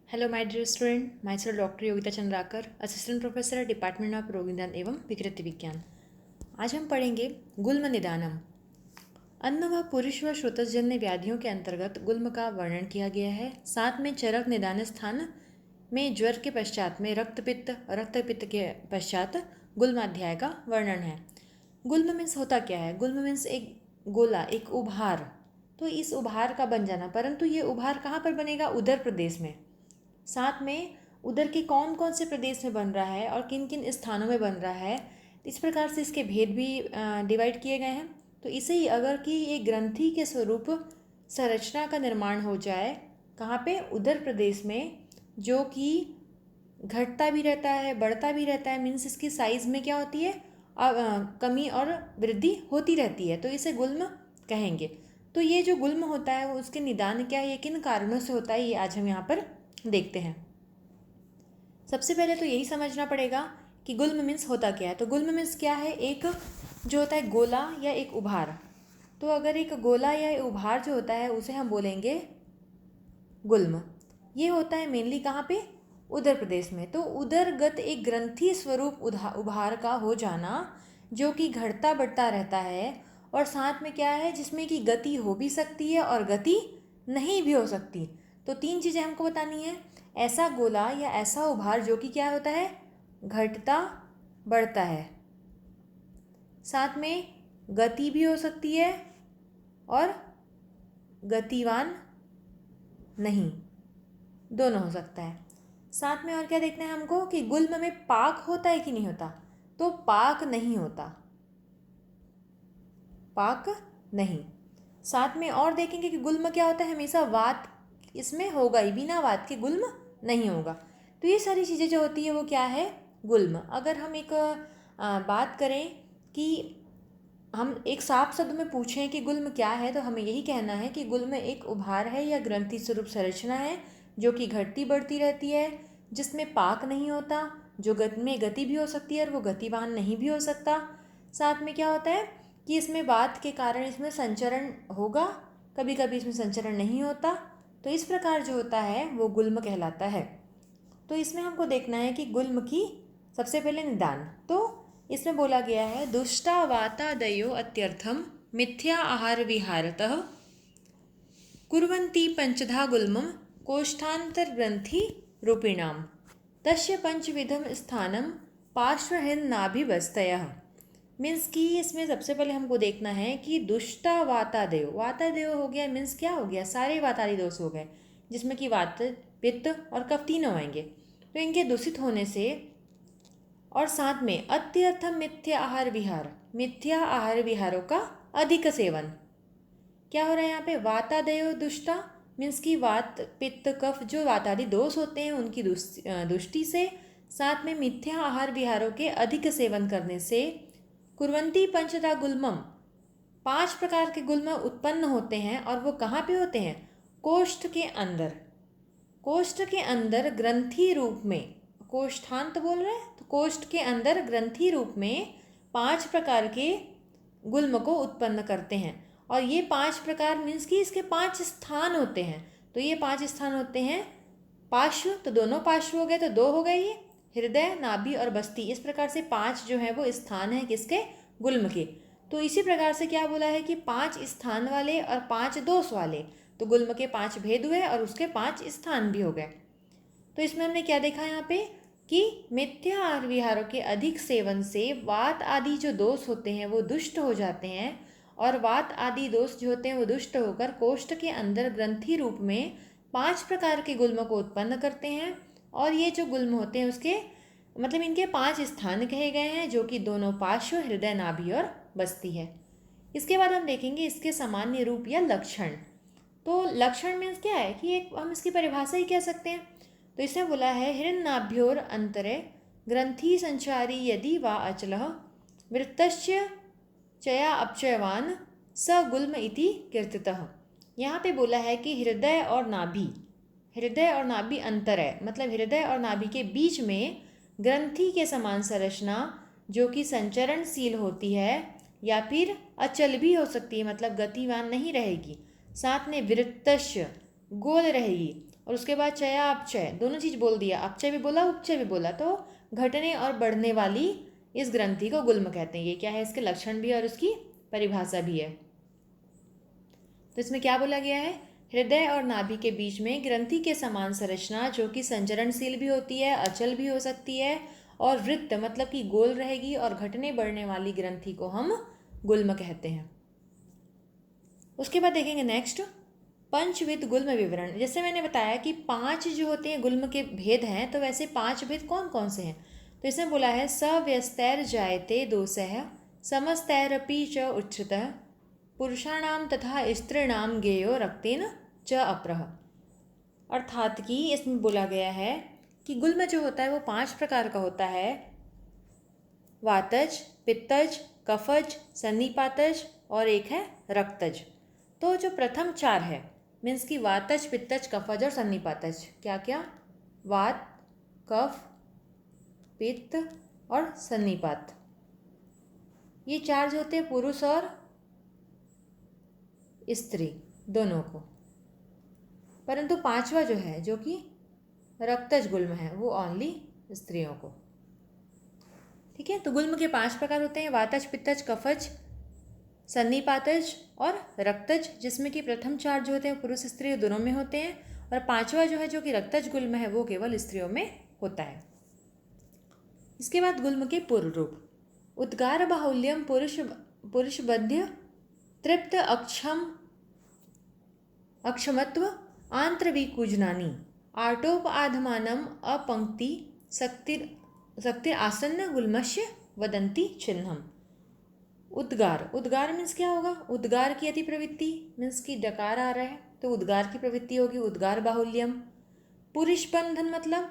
Hello my dear student, myself doctor Yogita Chandrakar, assistant professor department of रोग निदान एवं विकृति विज्ञान। आज हम पढ़ेंगे गुल्म निदानम। अन्न व पुरुष व श्रोतजन्य व्याधियों के अंतर्गत गुल्म का वर्णन किया गया है। साथ में चरक निदान स्थान में ज्वर के पश्चात में रक्तपित्त के पश्चात गुल्माध्याय का वर्णन है। गुल्म मीन्स होता क्या है? गुल्म मीन्स एक गोला, एक उभार। तो इस उभार का बन जाना, परंतु ये उभार कहाँ पर बनेगा? उदर प्रदेश में। साथ में उधर के कौन कौन से प्रदेश में बन रहा है और किन किन स्थानों में बन रहा है, इस प्रकार से इसके भेद भी डिवाइड किए गए हैं। तो इसे ही अगर कि एक ग्रंथि के स्वरूप संरचना का निर्माण हो जाए, कहाँ पे? उदर प्रदेश में, जो कि घटता भी रहता है, बढ़ता भी रहता है, मीन्स इसकी साइज में क्या होती है? कमी और वृद्धि होती रहती है, तो इसे गुल्म कहेंगे। तो ये जो गुल्म होता है वो उसके निदान क्या है, ये किन कारणों से होता है, ये आज हम यहाँ पर देखते हैं। सबसे पहले तो यही समझना पड़ेगा कि गुल्म मीन्स होता क्या है। तो गुल्म मीन्स क्या है? एक जो होता है गोला या एक उभार। तो अगर एक गोला या उभार जो होता है उसे हम बोलेंगे गुल्म। ये होता है मेनली कहाँ पे? उदर प्रदेश में। तो उदरगत एक ग्रंथि स्वरूप उभार का हो जाना, जो कि घटता बढ़ता रहता है, और साथ में क्या है, जिसमें कि गति हो भी सकती है और गति नहीं भी हो सकती। तो तीन चीज़ें हमको बतानी है। ऐसा गोला या ऐसा उभार जो कि क्या होता है? घटता बढ़ता है, साथ में गति भी हो सकती है और गतिवान नहीं, दोनों हो सकता है। साथ में और क्या देखना है हमको कि गुल्म में पाक होता है कि नहीं होता? तो पाक नहीं होता, पाक नहीं। साथ में और देखेंगे कि गुल्म क्या होता है? हमेशा वात इसमें होगा ही, बिना वात के गुल्म नहीं होगा। तो ये सारी चीज़ें जो होती है वो क्या है? गुल्म। अगर हम एक बात करें कि हम एक साफ शब्द में पूछें कि गुल्म क्या है, तो हमें यही कहना है कि गुल्म एक उभार है या ग्रंथि स्वरूप संरचना है, जो कि घटती बढ़ती रहती है, जिसमें पाक नहीं होता, जो में गति भी हो सकती है और वो गतिवान नहीं भी हो सकता। साथ में क्या होता है कि इसमें वात के कारण इसमें संचरण होगा, कभी कभी इसमें संचरण नहीं होता। तो इस प्रकार जो होता है वो गुल्म कहलाता है। तो इसमें हमको देखना है कि गुल्म की सबसे पहले निदान। तो इसमें बोला गया है, दुष्टा वातादयो अत्यर्थम मिथ्या आहार विहारतः कुर्वन्ति पंचधा गुल्मम कोष्ठांतर ग्रंथि रूपिणाम तस्य पंचविधम स्थानम पार्श्वहृन्नाभिवस्तयः। मीन्स कि इसमें सबसे पहले हमको देखना है कि दुष्टा वातादेव, वातादेव हो गया मीन्स क्या हो गया? सारे वातादि दोष हो गए, जिसमें कि वात, पित्त और कफ तीनों आएंगे। तो इनके दूषित होने से, और साथ में अत्यर्थम मिथ्या आहार विहार, मिथ्या आहार विहारों का अधिक सेवन। क्या हो रहा है यहाँ पे? वातादयो दुष्टा मीन्स की वात, पित्त, कफ जो वातादि दोष होते हैं उनकी दुष्टि से, साथ में मिथ्या आहार विहारों के अधिक सेवन करने से कुर्वन्ति पंचदा गुल्मम, 5 प्रकार के गुल्म उत्पन्न होते हैं। और वो कहाँ पे होते हैं? कोष्ठ के अंदर। कोष्ठ के अंदर ग्रंथि रूप में, कोष्ठांत बोल रहे हैं तो कोष्ठ के अंदर ग्रंथि रूप में 5 प्रकार के गुल्म को उत्पन्न करते हैं। और ये 5 प्रकार मीन्स कि इसके 5 स्थान होते हैं। तो ये 5 स्थान होते हैं पार्श्व, तो दोनों पार्श्व हो गए, तो 2 हो गए ये, हृदय, नाभि और बस्ती। इस प्रकार से 5 जो है वो स्थान है किसके? गुल्म के। तो इसी प्रकार से क्या बोला है कि 5 स्थान वाले और 5 दोष वाले। तो गुल्म के 5 भेद हुए और उसके 5 स्थान भी हो गए। तो इसमें हमने क्या देखा यहाँ पे कि मिथ्या आहार विहारों के अधिक सेवन से वात आदि जो दोष होते हैं वो दुष्ट हो जाते हैं, और वात आदि दोष जो होते हैं वो दुष्ट होकर कोष्ठ के अंदर ग्रंथि रूप में 5 प्रकार के गुल्म को उत्पन्न करते हैं। और ये जो गुल्म होते हैं उसके मतलब इनके 5 स्थान कहे गए हैं, जो कि दोनों पार्श्व, हृदय, नाभि और बस्ती है। इसके बाद हम देखेंगे इसके सामान्य रूप या लक्षण। तो लक्षण मीन्स क्या है कि एक हम इसकी परिभाषा ही कह सकते हैं। तो इसमें बोला है, हृन्नाभ्योर अंतरे ग्रंथि संचारी यदि वा अचलः वृत्तस्य चया अपचयवान स गुल्म इति कीर्तितः। यहाँ पे बोला है कि हृदय और नाभि, हृदय और नाभि अंतर है, मतलब हृदय और नाभि के बीच में ग्रंथि के समान संरचना जो कि संचरणशील होती है या फिर अचल भी हो सकती है, मतलब गतिवान नहीं रहेगी। साथ में वृत्तस्य, गोल रहेगी, और उसके बाद चया अपचय, दोनों चीज़ बोल दिया, अपचय भी बोला उपचय भी बोला, तो घटने और बढ़ने वाली इस ग्रंथि को गुल्म कहते हैं। ये क्या है, इसके लक्षण भी और उसकी परिभाषा भी है। तो इसमें क्या बोला गया है, हृदय और नाभि के बीच में ग्रंथि के समान संरचना जो कि संचरणशील भी होती है, अचल भी हो सकती है, और वृत्त मतलब कि गोल रहेगी, और घटने बढ़ने वाली ग्रंथि को हम गुल्म कहते हैं। उसके बाद देखेंगे नेक्स्ट, पंचविध गुल्म विवरण। जैसे मैंने बताया कि 5 जो होते हैं गुल्म के भेद हैं, तो वैसे 5 भेद कौन कौन से हैं। तो इसमें बोला है सव्यस्तैर जायते दोषः समस्तैरपि च उच्चतः पुरुषाणाम तथा स्त्रीणाम गेयो रक्तेन च अप्रह। अर्थात कि इसमें बोला गया है कि गुल्म जो होता है वो 5 प्रकार का होता है, वातज, पित्तज, कफज, सन्निपातज और एक है रक्तज। तो जो प्रथम 4 है मीन्स कि वातज, पित्तज, कफज और सन्निपातज, क्या क्या, वात, कफ, पित्त और सन्निपात, ये 4 जो होते हैं पुरुष और स्त्री दोनों को। परंतु 5वां जो है जो कि रक्तज गुल्म है वो ओनली स्त्रियों को। ठीक है, तो गुल्म के 5 प्रकार होते हैं, वातज, पित्तज, कफज, सन्निपातज और रक्तज, जिसमें कि प्रथम 4 जो होते हैं पुरुष स्त्री दोनों में होते हैं, और 5वां जो है जो कि रक्तज गुल्म है वो केवल स्त्रियों में होता है। इसके बाद गुल्म के पूर्व रूप, उद्गार बाहुल्यम पुरुष बध्य तृप्त अक्षमत्व आंत्रविकुजनानी आटोप आधमानम अपंक्ति शक्तिर आसन्न गुल्मस्य वदंती चिन्हम। उद्गार, उद्गार मीन्स क्या होगा, उद्गार की अति प्रवृत्ति मीन्स कि डकार आ रहा है तो उद्गार की प्रवृत्ति होगी, उद्गार बाहुल्यम। पुरुष बंधन मतलब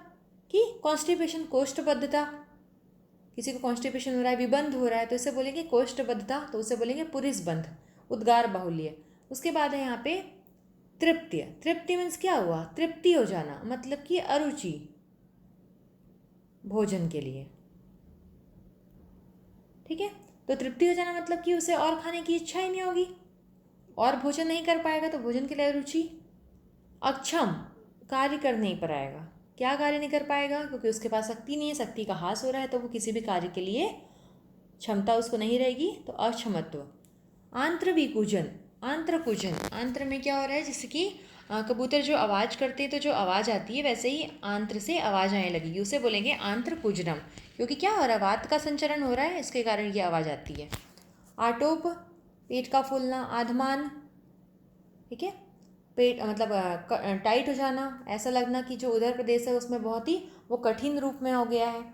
कि कॉन्स्टिपेशन, कोष्ठबद्धता, किसी को कॉन्स्टिपेशन हो रहा है, विबंध हो रहा है, तो इसे बोलेंगे कोष्ठबद्धता, तो उसे बोलेंगे पुरुष बंध, उद्गार बाहुल्य। उसके बाद है यहाँ पे तृप्त्य, तृप्ति मीन्स क्या हुआ, तृप्ति हो जाना, मतलब कि अरुचि भोजन के लिए। ठीक है, तो तृप्ति हो जाना मतलब कि उसे और खाने की इच्छा ही नहीं होगी, और भोजन नहीं कर पाएगा, तो भोजन के लिए रुचि। अक्षम, कार्य कर नहीं पाएगा, क्या कार्य नहीं कर पाएगा, क्योंकि उसके पास शक्ति नहीं है, शक्ति का ह्रास हो रहा है, तो वो किसी भी कार्य के लिए क्षमता उसको नहीं रहेगी, तो अक्षमत्व। आंत्र विकूजन, आंत्र कूजन, आंत्र में क्या हो रहा है, जैसे कि कबूतर जो आवाज़ करते हैं तो जो आवाज़ आती है वैसे ही आंत्र से आवाज़ आने लगेगी, उसे बोलेंगे आंत्र कूजनम, क्योंकि क्या हो रहा है, वात का संचरण हो रहा है, इसके कारण ये आवाज़ आती है। आटोप, पेट का फूलना, आधमान, ठीक है, पेट मतलब टाइट हो जाना, ऐसा लगना कि जो उदर प्रदेश है उसमें बहुत ही वो कठिन रूप में हो गया है।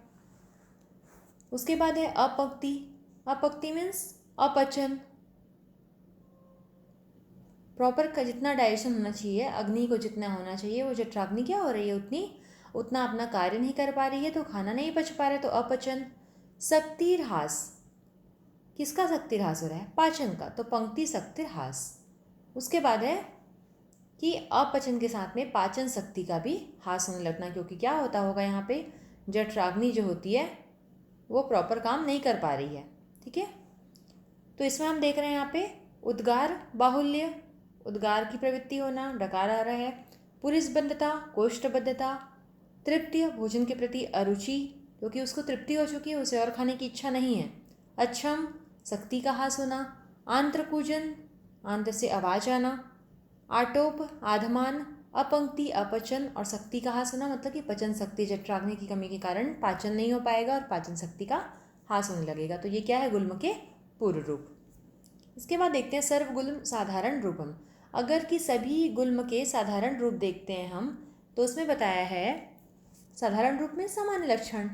उसके बाद है अपक्ति, अपक्ति मीन्स अपचन, प्रॉपर का जितना डाइजेशन होना चाहिए, अग्नि को जितना होना चाहिए, वो जठराग्नि क्या हो रही है उतना अपना कार्य नहीं कर पा रही है, तो खाना नहीं पच पा रहा है, तो अपचन। शक्तिर्हास, किसका शक्तिर्हास हो रहा है, पाचन का, तो पंक्ति शक्तिर्हास। उसके बाद है कि अपचन के साथ में पाचन शक्ति का भी हास होने लगना, क्योंकि क्या होता होगा यहाँ पे, जठराग्नि जो होती है वो प्रॉपर काम नहीं कर पा रही है। ठीक है, तो इसमें हम देख रहे हैं यहाँ पे उद्गार बाहुल्य, उद्गार की प्रवृत्ति होना, डकार आ रहा है, पुरुषबद्धता, कोष्ठबद्धता, तृप्ति, भोजन के प्रति अरुचि, क्योंकि उसको तृप्ति हो चुकी है, उसे और खाने की इच्छा नहीं है। अच्छम, शक्ति का हास होना, आंत्रकूजन, आंत्र से आवाज आना, आटोप, आधमान, अपंक्ति, अपचन और शक्ति का हास होना, मतलब कि पचन शक्ति, जठराग्नि की कमी के कारण पाचन नहीं हो पाएगा और पाचन शक्ति का हास होने लगेगा। तो ये क्या है, गुल्म के पूर्व रूप। इसके बाद देखते हैं सर्वगुल्म साधारण रूपम। अगर कि सभी गुल्म के साधारण रूप देखते हैं हम, तो उसमें बताया है साधारण रूप में सामान्य लक्षण,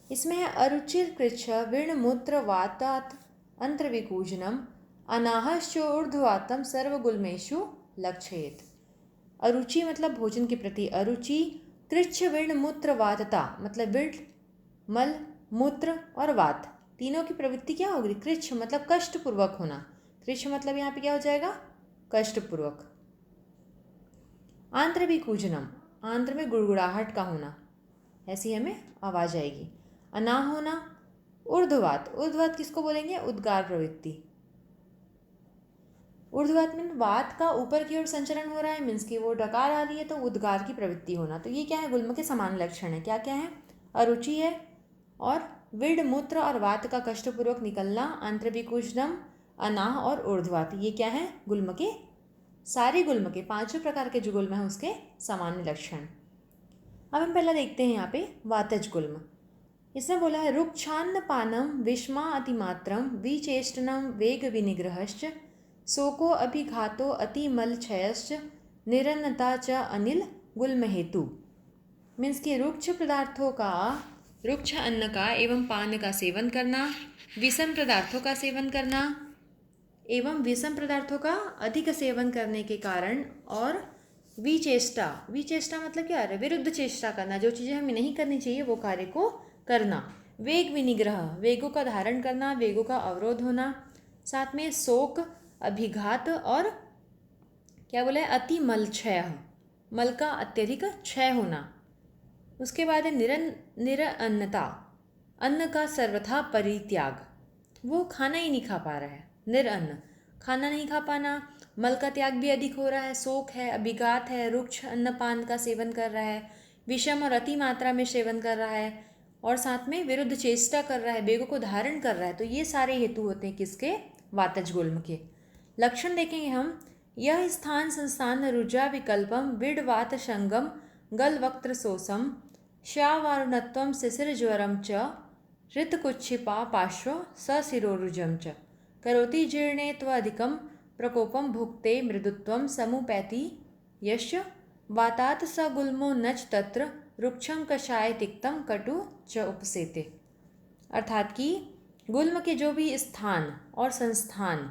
इसमें है अरुचिर कृच्छ विर्ण मूत्र वातात अंतर्विकूजनम अनाहश्चोर्ध्वातम सर्वगुल्मेषु लक्षयेत। अरुचि मतलब भोजन के प्रति अरुचि, कृच्छ विर्ण मूत्र वातता मतलब विर्ण, मल, मूत्र और वात, तीनों की प्रवृत्ति क्या होगी, कृच्छ मतलब कष्टपूर्वक होना, कृच्छ मतलब यहाँ पे क्या हो जाएगा, कष्टपूर्वक। आंत्र भी कूजनम, आंत्र में गुड़गुड़ाहट का होना, ऐसी हमें आवाज आएगी। अनाह होना, ऊर्ध्ववात, ऊर्ध्ववात किसको बोलेंगे, उद्गार प्रवृत्ति। ऊर्ध्ववात मीन वात का ऊपर की ओर संचरण हो रहा है, मीन्स की वो डकार आ रही है, तो उद्गार की प्रवृत्ति होना। तो ये क्या है, गुल्म के समान लक्षण है। क्या क्या है, अरुचि है, और विड मूत्र और वात का कष्टपूर्वक निकलना, आंत्रविकुशनम, अनाह और ऊर्ध्ववात, ये क्या है, गुल्म के, सारे गुल्म के, पांचों प्रकार के जो गुल्म है उसके सामान्य लक्षण। अब हम पहला देखते हैं यहाँ पे वातज गुल्म। इसमें बोला है रुक्षान्न पानम विषमा अतिमात्रम विचेष्टनम वेग विनिग्रहश्च शोको अभिघातो अतिमल क्षयश्च निरन्नता च अनिल गुल्म हेतु। मीन्स कि रुक्ष पदार्थों का, रुक्ष अन्न का एवं पान का सेवन करना, विषम पदार्थों का सेवन करना एवं विषम पदार्थों का अधिक सेवन करने के कारण, और विचेष्टा, विचेष्टा मतलब क्या है, विरुद्ध चेष्टा करना, जो चीज़ें हमें नहीं करनी चाहिए वो कार्य को करना। वेग विनिग्रह, वेगों का धारण करना, वेगों का अवरोध होना। साथ में शोक, अभिघात, और क्या बोला है, अति मल क्षय, मल का अत्यधिक क्षय होना। उसके बाद है निरअन्नता, अन्न का सर्वथा परित्याग, वो खाना ही नहीं खा पा रहा है, निरअन्न, खाना नहीं खा पाना, मल का त्याग भी अधिक हो रहा है, शोक है, अभिघात है, रुक्ष अन्नपान का सेवन कर रहा है, विषम और अति मात्रा में सेवन कर रहा है, और साथ में विरुद्ध चेष्टा कर रहा है, वेगों को धारण कर रहा है। तो ये सारे हेतु होते हैं किसके, वातज गुल्म के। लक्षण देखेंगे हम, यह स्थान संस्थान रुजा विकल्पम विड वात संगम गल वक्त्र सोसम श्यावारुणत्वम शिशिर ज्वरम च हृतकुक्षिपा पार्श्व सशिरोरुजम च करोति जीर्णे त्वधिकम प्रकोपम भुक्ते मृदुत्वम समुपैति यश वातात स गुल्मो नच तत्र रुक्षं कषाय तिक्तम कटु च उपसेते। अर्थात कि गुल्म के जो भी स्थान और संस्थान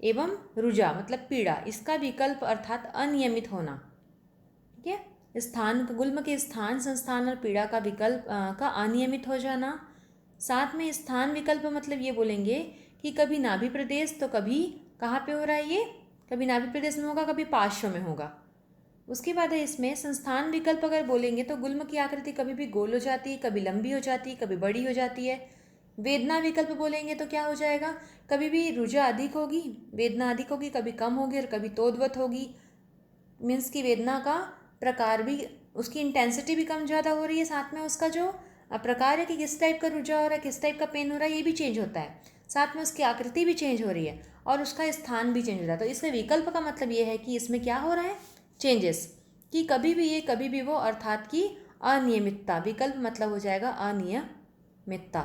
एवं रुजा मतलब पीड़ा, इसका विकल्प अर्थात अनियमित होना। ठीक है, स्थान, गुल्म के स्थान, संस्थान और पीड़ा का विकल्प का अनियमित हो जाना। साथ में स्थान विकल्प मतलब ये बोलेंगे कि कभी नाभि प्रदेश तो कभी कहाँ पे हो रहा है, ये कभी नाभि प्रदेश में होगा, कभी पार्श्व में होगा। उसके बाद है इसमें संस्थान विकल्प अगर बोलेंगे तो गुल्म की आकृति कभी भी गोल हो जाती है, कभी लंबी हो जाती है, कभी बड़ी हो जाती है। वेदना विकल्प बोलेंगे तो क्या हो जाएगा, कभी भी रुजा अधिक होगी, वेदना अधिक होगी, कभी कम होगी और कभी तोदवत होगी। मीन्स की वेदना का प्रकार भी, उसकी इंटेंसिटी भी कम ज़्यादा हो रही है, साथ में उसका जो प्रकार है कि किस टाइप का रुझाव हो रहा है, किस टाइप का पेन हो रहा है, ये भी चेंज होता है। साथ में उसकी आकृति भी चेंज हो रही है और उसका स्थान भी चेंज हो रहा है। तो इसके विकल्प का मतलब ये है कि इसमें क्या हो रहा है, चेंजेस, कि कभी भी ये कभी भी वो, अर्थात कि अनियमितता। विकल्प मतलब हो जाएगा अनियमितता।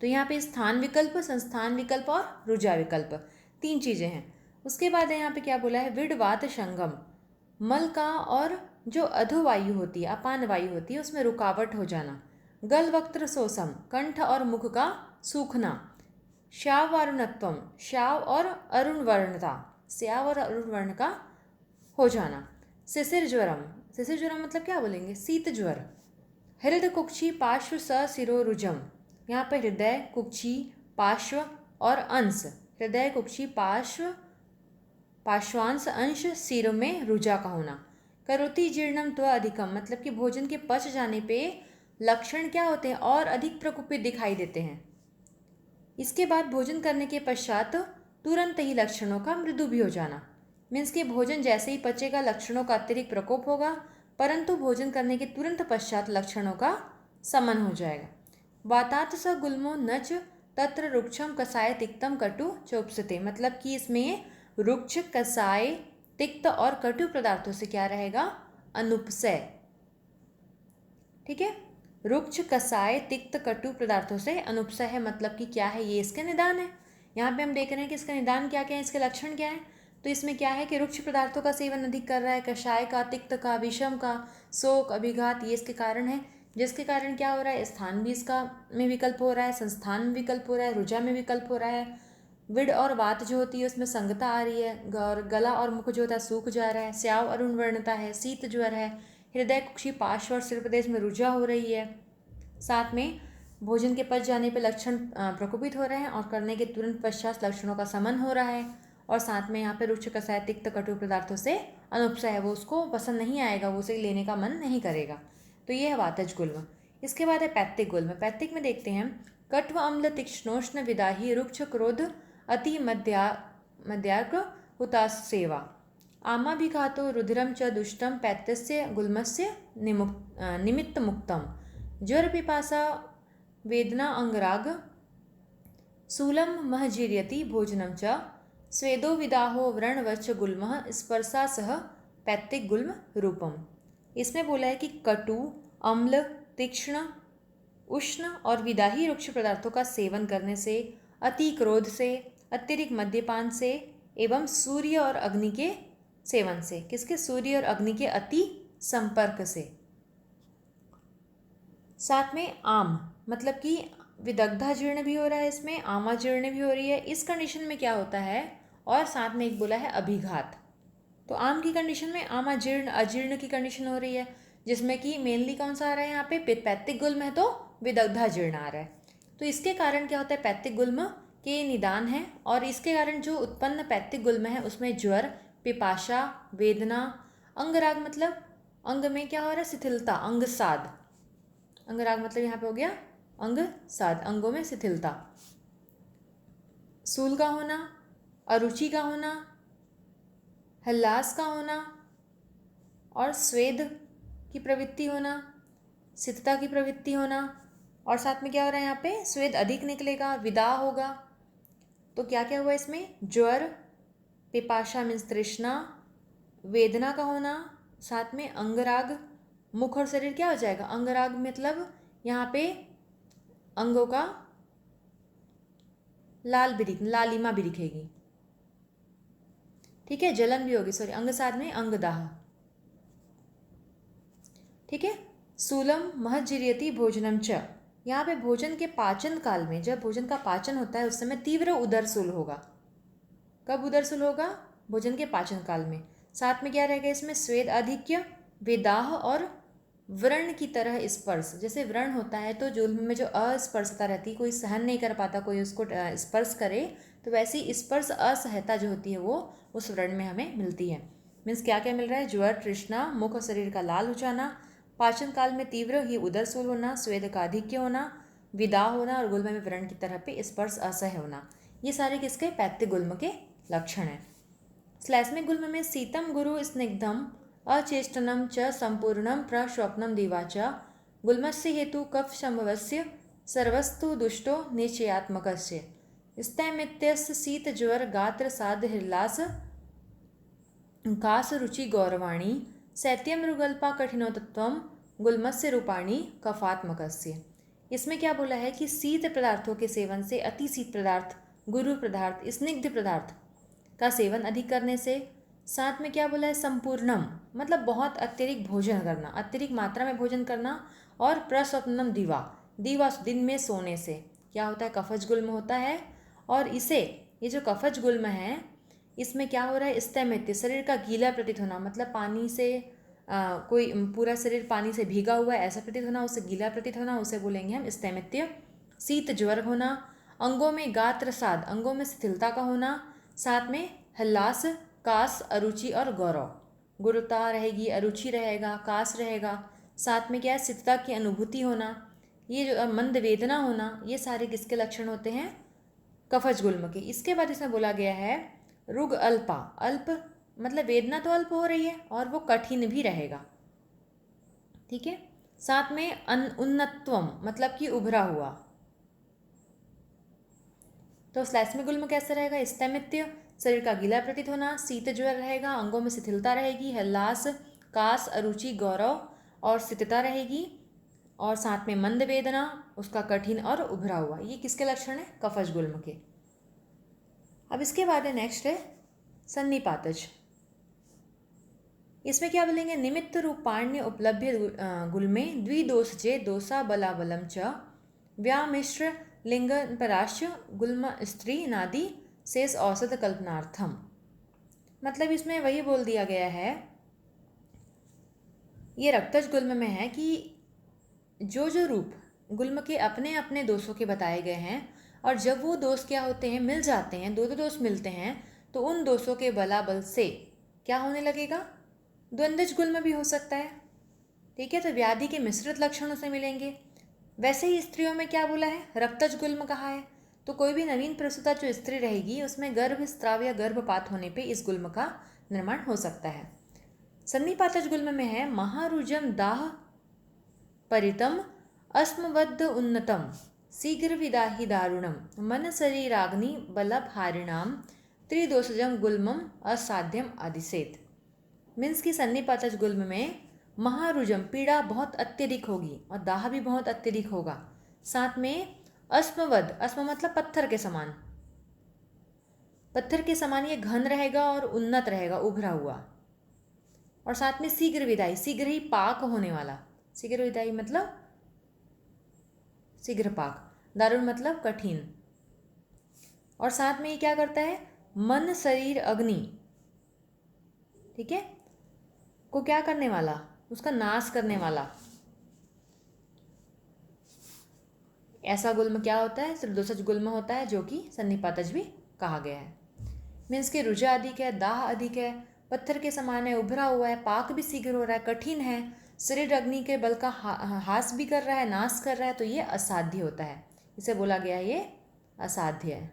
तो यहाँ पे स्थान विकल्प, संस्थान विकल्प और रुझा विकल्प, तीन चीज़ें हैं। उसके बाद यहाँ पे क्या बोला है, विडवात संगम, मल का और जो अधोवायु होती है, अपान वायु होती है, उसमें रुकावट हो जाना। गल वक्त्र शोषम, कंठ और मुख का सूखना। श्याव वारुणत्वम, श्याव और अरुण वर्णता, श्याव और अरुण वर्ण का हो जाना। शिशिर ज्वरम, शिशिर ज्वरम मतलब क्या बोलेंगे, शीत ज्वर। हृदय कुक्षी पार्श्व सशिरोरुजम, यहाँ पर हृदय, कुक्षी, पार्श्व और अंश, हृदय, कुक्षी, पार्श्व, पार्श्वांश, अंश, सिर में रुजा का होना। करोति जीर्णम त्व अधिकम, मतलब कि भोजन के पच जाने पे लक्षण क्या होते हैं, और अधिक प्रकोपित दिखाई देते हैं। इसके बाद भोजन करने के पश्चात तुरंत ही लक्षणों का मृदु भी हो जाना। मीन्स कि भोजन जैसे ही पचेगा लक्षणों का अत्यधिक प्रकोप होगा, परंतु भोजन करने के तुरंत पश्चात लक्षणों का समन हो जाएगा। वातात स गुल्मो नच तत्र रुक्षम कसाय तिक्तम कटु चोपसते, मतलब कि इसमें रुक्ष, कसाय, तिक्त और कटु पदार्थों से क्या रहेगा, अनुपसय। ठीक है, रुक्ष, कसाय, तिक्त, कटु पदार्थों से अनुपसय है, मतलब कि क्या है, ये इसके निदान है। यहाँ पे हम देख रहे हैं कि इसका निदान क्या क्या है, इसके लक्षण क्या है। तो इसमें क्या है कि रुक्ष पदार्थों का सेवन अधिक कर रहा है, कषाय का, तिक्त का, विषम का, शोक, अभिघात, ये इसके कारण है। जिसके कारण क्या हो रहा है, स्थान भी इसका में विकल्प हो रहा है, संस्थान में विकल्प हो रहा है, रुजा में विकल्प हो रहा है। विड और वात जो होती है उसमें संगता आ रही है, और गला और मुख जो होता है सूख जा रहा है, स्याव अरुण वर्णता है, शीत ज्वर है, हृदय, कुक्षी, पार्श्व और सिर प्रदेश में रुजा हो रही है। साथ में भोजन के पच जाने पर लक्षण प्रकोपित हो रहे हैं और करने के तुरंत पश्चात लक्षणों का समन हो रहा है। और साथ में यहाँ पे रुक्ष, कसाय, तिक्त, कटु पदार्थों से अनुपसय है, वो उसको पसंद नहीं आएगा, वो उसे लेने का मन नहीं करेगा। तो ये है वातज गुल्म। इसके बाद है पैत्तिक गुल्म। पैत्तिक में देखते हैं, कट्व अम्ल तीक्ष्णोष्ण विदाही रुक्ष क्रोध अति मध्यार्क हुतासेवा आमाभिघातो रुधिरं च दुष्टं पैत्यस्य गुल्मस्य निमित्तमुक्तं ज्वरपिपासा वेदना अंगराग शूलं महजीर्यति भोजनं च स्वेदो विदाहो व्रणवच गुल्मः स्पर्शा सह पैत्तिक गुल्म रूपम। इसमें बोला है कि कटु, अम्ल, तीक्ष्ण, उष्ण और विदाही रुक्ष पदार्थों का सेवन करने से, अति क्रोध से, अत्यधिक मद्यपान से एवं सूर्य और अग्नि के सेवन से। किसके? सूर्य और अग्नि के अति संपर्क से। साथ में आम मतलब कि विदग्धा जीर्ण भी हो रहा है, इसमें आमा जीर्ण भी हो रही है। इस कंडीशन में क्या होता है? और साथ में एक बोला है अभिघात। तो आम की कंडीशन में आमा जीर्ण अजीर्ण की कंडीशन हो रही है, जिसमें कि मेनली कौन सा आ रहा है यहाँ पे? पैत्तिक गुल्म है तो विदग्धा जीर्ण आ रहा है। तो इसके कारण क्या होता है? पैत्तिक गुल्म के निदान है और इसके कारण जो उत्पन्न पैत्तिक गुल्म है उसमें ज्वर, पिपाशा, वेदना, अंगराग मतलब अंग में क्या हो रहा है? शिथिलता, अंगसाद। अंगराग मतलब यहाँ पे हो गया अंगसाद, अंगों में शिथिलता, सूल का होना, अरुचि का होना, हल्लास का होना और स्वेद की प्रवृत्ति होना, शीतता की प्रवृत्ति होना। और साथ में क्या हो रहा है यहाँ पे? स्वेद अधिक निकलेगा, विदा होगा। तो क्या क्या हुआ इसमें? ज्वर, पिपाशा मीन्स तृष्णा, वेदना का होना, साथ में अंगराग, मुख और शरीर क्या हो जाएगा? अंगराग मतलब यहाँ पे अंगों का लालिमा भी दिखेगी, ठीक है, जलन भी होगी, सॉरी, अंगसाद में अंगदाह, ठीक है। सूलम महज्जिर्यति भोजनम च, यहाँ पे भोजन के पाचन काल में, जब भोजन का पाचन होता है उस समय तीव्र उदरसूल होगा। कब उदरसूल होगा? भोजन के पाचन काल में। साथ में क्या रहेगा इसमें? स्वेद आधिक्य, विदाह और व्रण की तरह स्पर्श। जैसे व्रण होता है तो जुल्म में जो अस्पर्शता रहती, कोई सहन नहीं कर पाता कोई उसको स्पर्श करे, तो वैसी स्पर्श असहता जो होती है वो उस व्रण में हमें मिलती है। मीन्स क्या क्या मिल रहा है? ज्वर, तृष्णा, मुख और शरीर का लाल हो जाना, पाचन काल में तीव्र ही उदरसूल होना, स्वेद का आधिक्य होना, विदा होना और गुल्म में व्रण की तरह पे स्पर्श असह्य होना। ये सारे किसके? पैत्तिक गुल्म के लक्षण हैं। श्लेष्मिक गुल्म में शीतम गुरु स्निग्धम अचेष्टनम च संपूर्णम प्रस्वप्नम दिवा च गुल्मस्य हेतु कफ संभवस्य सर्वस्तु दुष्टो निश्चयात्मकस्य स्थैमित्यस्य शीत ज्वर गात्र साध हृल्लास कास रुचि गौरवाणी शैत्यम मृगल्पा कठिनोतत्वम गुल्मस्य रूपाणी कफात्मकस्य। इसमें क्या बोला है कि शीत पदार्थों के सेवन से, अति शीत पदार्थ, गुरु पदार्थ, स्निग्ध पदार्थ का सेवन अधिक करने से, साथ में क्या बोला है? संपूर्णम मतलब बहुत अत्यधिक भोजन करना, अत्यधिक मात्रा में भोजन करना, और प्रस्वप्नम दिवा, दिवा दिन में सोने से क्या होता है? कफज गुल्म होता है। और इसे, ये जो कफज गुल्म है, इसमें क्या हो रहा है? स्थैमित्य, शरीर का गीला प्रतीत होना, मतलब पानी से कोई पूरा शरीर पानी से भीगा हुआ है ऐसा प्रतीत होना, उससे गीला प्रतीत होना, उसे बोलेंगे हम स्थैमित्य। शीत ज्वर होना, अंगों में गात्र साध, अंगों में शिथिलता का होना, साथ में हल्लास, कास, अरुचि और गौरव, गुरुता रहेगी, अरुचि रहेगा, कास रहेगा, साथ में क्या है? शीतता की अनुभूति होना, ये जो मंद वेदना होना, ये सारे किसके लक्षण होते हैं? कफज गुल्म के। इसके बाद इसमें बोला गया है रुग अल्पा, अल्प मतलब वेदना तो अल्प हो रही है और वो कठिन भी रहेगा, ठीक है। साथ में उन्नत्वम मतलब कि उभरा हुआ। तो श्लेष्मिक गुल्म कैसे रहेगा? स्थैमित्य, शरीर का गीला प्रतीत होना, शीत ज्वर रहेगा, अंगों में शिथिलता रहेगी, हल्लास, कास, अरुचि, गौरव और शीतता रहेगी, और साथ में मंद वेदना, उसका कठिन और उभरा हुआ। ये किसके लक्षण है? कफज गुल्म के। अब इसके बाद है नेक्स्ट है सन्निपातज। इसमें क्या बोलेंगे? निमित्त रूपाण्य उपलब्ध गुल्मे द्विदोषजे दोषा बलाबलम च व्यामिश्र लिंग पराश्च गुल्म स्त्री नादि शेष औसत कल्पनार्थम। मतलब इसमें वही बोल दिया गया है, ये रक्तज गुल्म में है कि जो जो रूप गुल्म के अपने अपने दोषों के बताए गए हैं, और जब वो दोष क्या होते हैं? मिल जाते हैं, दो दो दोष मिलते हैं, तो उन दोषों के बलाबल से क्या होने लगेगा? द्वंद्वज गुल्म भी हो सकता है, ठीक है। तो व्याधि के मिश्रित लक्षणों से मिलेंगे। वैसे ही स्त्रियों में क्या बोला है? रक्तज गुल्म कहा है। तो कोई भी नवीन प्रसूता जो स्त्री रहेगी उसमें गर्भस्राव या गर्भपात होने पे इस गुल्म का निर्माण हो सकता है। सन्निपातज गुल्म में है महारुजम दाह परितम अस्मवद्ध उन्नतम शीघ्र विदाहि दारुणम मन शरीराग्नि बलभारिणाम त्रिदोषजम गुल्मम असाध्यम अधिसेत। मीन्स की सन्निपातज गुल्म में महारुजम पीड़ा बहुत अत्यधिक होगी और दाह भी बहुत अत्यधिक होगा। साथ में अस्मवद, अस्म मतलब पत्थर के समान, पत्थर के समान ये घन रहेगा और उन्नत रहेगा, उभरा हुआ। और साथ में शीघ्र विदाई, शीघ्र ही पाक होने वाला, शीघ्र विदाई मतलब शीघ्र पाक, दारुण मतलब कठिन। और साथ में ये क्या करता है, मन शरीर अग्नि, ठीक है, को क्या करने वाला, उसका नाश करने वाला। ऐसा गुल्म क्या होता है, त्रिदोषज गुल्म होता है, जो कि सन्निपातज भी कहा गया है। मीन्स के रुजा अधिक है, दाह अधिक है, पत्थर के समान है, उभरा हुआ है, पाक भी शीघ्र हो रहा है, कठिन है, शरीर अग्नि के बल का हास भी कर रहा है, नाश कर रहा है, तो ये असाध्य होता है। इसे बोला गया ये असाध्य है।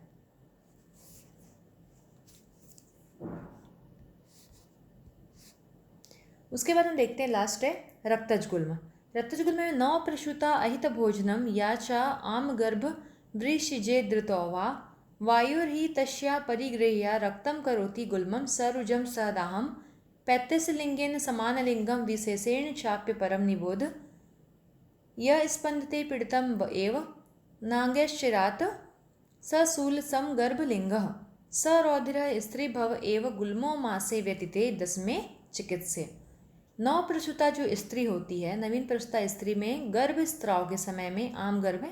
उसके बाद हम देखते हैं लास्ट है रक्तज गुल्म। रक्तज गुल्म में नौ प्रसूता अहित भोजनम या च आम गर्भ वृषिजे धृतो वा वायुर्हि तस्या परिगृह्य रक्तम करोति गुल्मम सरुजम सदाहम पैत्यसलिंगेन समानलिंगम विशेषेण चाप्य परम निबोध य स्पंदते पीड़ितम एव नागैश्चिरात् सशूल समगर्भलिंगः सरौधिर स्त्री भव एव गुल्मो मासे व्यतीते दसवें चिकित्से। नौ प्रसूता जो स्त्री होती है, नवीन प्रसूता स्त्री में गर्भस्राव के समय में, आम गर्भ है,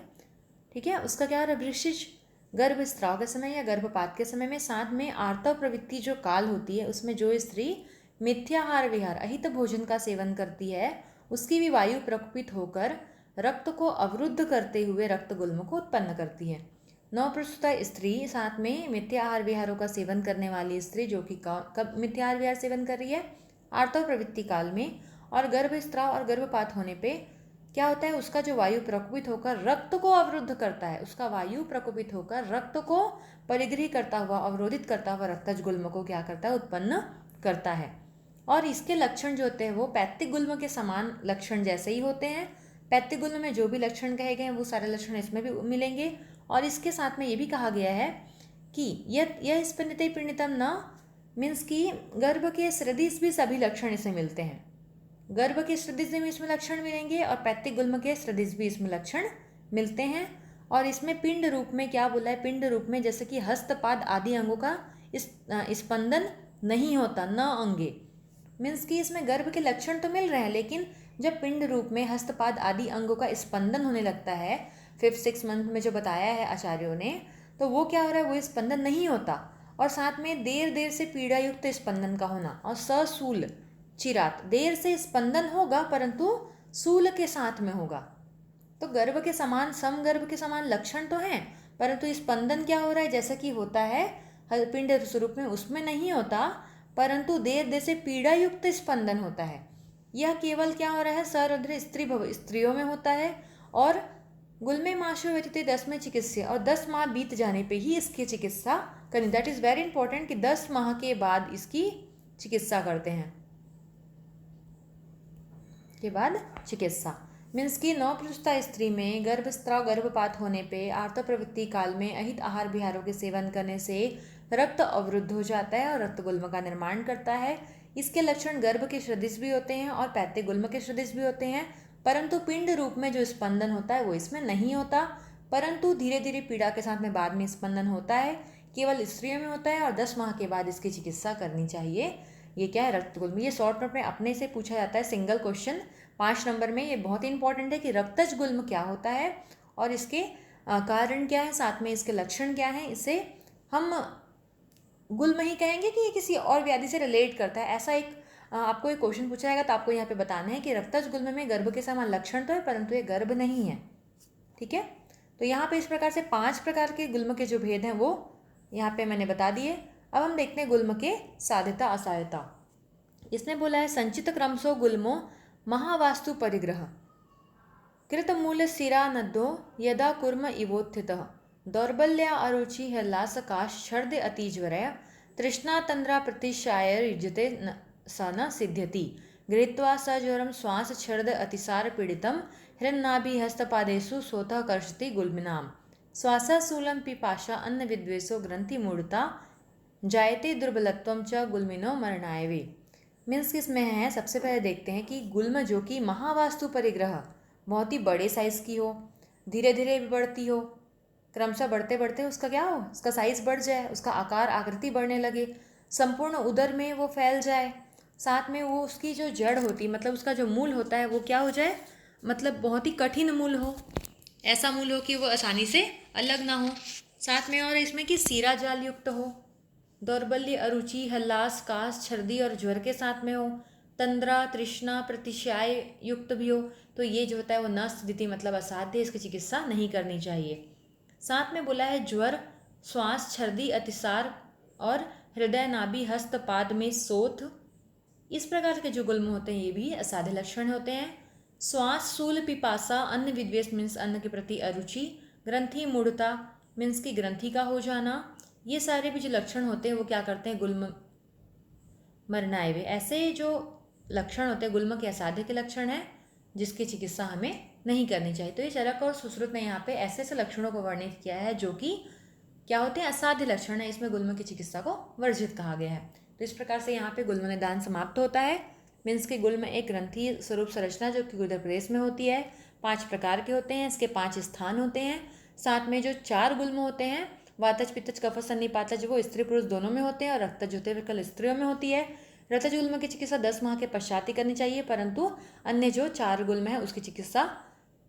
ठीक है, उसका क्या हो रहा है, वृश्चिज गर्भस्राव के समय या गर्भपात के समय में, साथ में आर्तव प्रवृत्ति जो काल होती है उसमें जो स्त्री मिथ्याहार विहार अहित भोजन का सेवन करती है, उसकी भी वायु प्रकोपित होकर रक्त को अवरुद्ध करते हुए रक्त गुल्म को उत्पन्न करती है। नौ प्रसूता स्त्री साथ में मिथ्याहार विहारों का सेवन करने वाली स्त्री, जो कि कब मिथ्याहार विहार सेवन कर रही है, आर्तव प्रवृत्ति काल में, और गर्भस्राव और गर्भपात होने पे क्या होता है, उसका जो वायु प्रकोपित होकर रक्त को अवरुद्ध करता है, उसका वायु प्रकोपित होकर रक्त को परिग्रही करता हुआ, अवरोधित करता हुआ रक्तज गुल्म को क्या करता है, उत्पन्न करता है। और इसके लक्षण जो होते हैं वो पैत्तिक गुल्म के समान लक्षण जैसे ही होते हैं। पैत्तिक गुल्म में जो भी लक्षण कहे गए हैं वो सारे लक्षण इसमें भी मिलेंगे। और इसके साथ में ये भी कहा गया है कि यह स्पंदिते पीड़ितम न, मीन्स की गर्भ के सदृश भी सभी लक्षण इसमें मिलते हैं। गर्भ के सदृश भी इसमें लक्षण मिलेंगे और पैत्तिक गुल्म के सदृश भी इसमें लक्षण मिलते हैं। और इसमें पिंड रूप में क्या बोला है, पिंड रूप में जैसे कि हस्तपाद आदि अंगों का स्पंदन नहीं होता, न अंगे, मीन्स कि इसमें गर्भ के लक्षण तो मिल रहे हैं, लेकिन जब पिंड रूप में हस्तपाद आदि अंगों का स्पंदन होने लगता है 5-6 मंथ में जो बताया है आचार्यों ने, तो वो क्या हो रहा है, वो स्पंदन नहीं होता। और साथ में देर देर से पीड़ा युक्त स्पंदन का होना, और सशूल चिरात, देर से स्पंदन होगा परंतु शूल के साथ में होगा। तो गर्भ के समान, समगर्भ के समान लक्षण तो हैं, परंतु स्पंदन क्या हो रहा है, जैसा कि होता है पिंड स्वरूप में, उसमें नहीं होता, परंतु देर देर से पीड़ा युक्त स्पंदन होता है। यह केवल क्या हो रहा है, सरौधिर स्त्री भव, स्त्रियों में होता है। और गुल्मे माशो व्यतीते 10 में चिकित्सा, और 10 माह बीत जाने पे ही इसकी चिकित्सा करनी। दैट इज़ वेरी इंपॉर्टेंट कि 10 माह के बाद इसकी चिकित्सा करते हैं, के बाद चिकित्सा। मीन्स की नौ प्रसूता स्त्री में गर्भस्राव गर्भपात होने पे आर्तव प्रवृत्ति काल में अहित आहार विहारों के सेवन करने से रक्त अवरुद्ध हो जाता है और रक्त गुल्म का निर्माण करता है। इसके लक्षण गर्भ के सदृश भी होते हैं और पैत्तिक गुल्म के सदृश भी होते हैं, परंतु पिंड रूप में जो स्पंदन होता है वो इसमें नहीं होता, परंतु धीरे धीरे पीड़ा के साथ में बाद में स्पंदन होता है, केवल स्त्रियों में होता है। और 10 माह के बाद इसकी चिकित्सा करनी चाहिए। ये क्या है, रक्त गुल्म। ये शॉर्ट नोट में अपने से पूछा जाता है, सिंगल क्वेश्चन 5 नंबर में। ये बहुत इंपॉर्टेंट है कि रक्तज गुल्म क्या होता है और इसके कारण क्या है, साथ में इसके लक्षण क्या हैं। इसे हम गुल्म ही कहेंगे कि ये किसी और व्याधि से रिलेट करता है, ऐसा एक आपको एक क्वेश्चन पूछा जाएगा तो आपको यहाँ पे बताना है कि रक्तज गुल्म में गर्भ के समान लक्षण तो है परंतु ये गर्भ नहीं है। ठीक है, तो यहाँ पे इस प्रकार से 5 प्रकार के गुल्म के जो भेद हैं वो यहाँ पे मैंने बता दिए। अब हम देखते हैं गुल्म के साध्यता असाध्यता। इसने बोला है संचित क्रमशो गुल्मो महावास्तु परिग्रह कृतमूल शिरा नद्दो यदा कुर्म इवोत्थितः दौर्बल्य अरुचि हल्लास काश छर्द अतिज्वरय तृष्णा तंद्रा प्रतिशाय युजते स न सिद्ध्यति गृहीत्वा सज्वरम श्वास छर्द अतिसार पीड़ितम हृन्नाभि हस्तपादेषु सोतः कर्षति गुल्मिनाम श्वासा शूलम पिपाशा अन्न विद्वेषो ग्रंथि मूढ़ता जायते दुर्बलत्वम च गुल्मिनो मरणायवे। मीन्स किसमें है, सबसे पहले देखते हैं कि गुल्म जो कि महावास्तु परिग्रह बहुत ही बड़े साइज़ की हो, धीरे धीरे भी बढ़ती हो, क्रमशः बढ़ते बढ़ते उसका क्या हो, उसका साइज़ बढ़ जाए, उसका आकार आकृति बढ़ने लगे, संपूर्ण उदर में वो फैल जाए, साथ में वो उसकी जो जड़ होती मतलब उसका जो मूल होता है वो क्या हो जाए, मतलब बहुत ही कठिन मूल हो, ऐसा मूल हो कि वो आसानी से अलग ना हो, साथ में और इसमें कि सीरा जाल युक्त हो, दौर्बल्य अरुचि हल्लास कास छर्दी और ज्वर के साथ में हो, तंद्रा तृष्णा प्रतिशाय युक्त भी हो, तो ये जो होता है वो न स्थिति मतलब असाध्य, इसकी चिकित्सा नहीं करनी चाहिए। साथ में बोला है ज्वर, श्वास छर्दी अतिसार और हृदय नाभि हस्त पाद में सोथ, इस प्रकार के जो गुल्म होते हैं ये भी असाध्य लक्षण होते हैं। श्वास शूल पिपासा अन्न विद्वेष मीन्स अन्न के प्रति अरुचि, ग्रंथि मूढ़ता मीन्स की ग्रंथि का हो जाना, ये सारे भी जो लक्षण होते हैं वो क्या करते हैं, गुल्म मरनाए हुए, ऐसे जो लक्षण होते हैं गुल्म के असाध्य के लक्षण हैं जिसकी चिकित्सा हमें नहीं करनी चाहिए। तो ये चरक और सुश्रुत ने यहाँ पे ऐसे ऐसे लक्षणों को वर्णित किया है जो कि क्या होते हैं, असाध्य लक्षण है, इसमें गुल्म की चिकित्सा को वर्जित कहा गया है। तो इस प्रकार से यहाँ पे गुल्म निदान समाप्त होता है। मीन्स की गुल्म एक ग्रंथि स्वरूप संरचना जो कि उत्तर प्रदेश में होती है, 5 प्रकार के होते हैं, इसके 5 स्थान होते हैं, साथ में जो 4 गुल्म होते हैं वातज पित्तज कफ सन्निपातज वो स्त्री पुरुष दोनों में होते हैं और रक्तज होते हुए केवल स्त्रियों में होती है। रक्तज गुल्म की चिकित्सा 10 माह के पश्चात ही करनी चाहिए, परंतु अन्य जो 4 गुल्म है उसकी चिकित्सा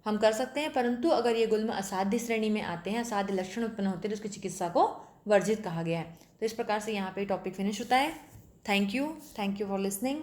हम कर सकते हैं, परंतु अगर ये गुल्म असाध्य श्रेणी में आते हैं, असाध्य लक्षण उत्पन्न होते हैं तो उसकी चिकित्सा को वर्जित कहा गया है। तो इस प्रकार से यहाँ पे टॉपिक फिनिश होता है। Thank you for listening.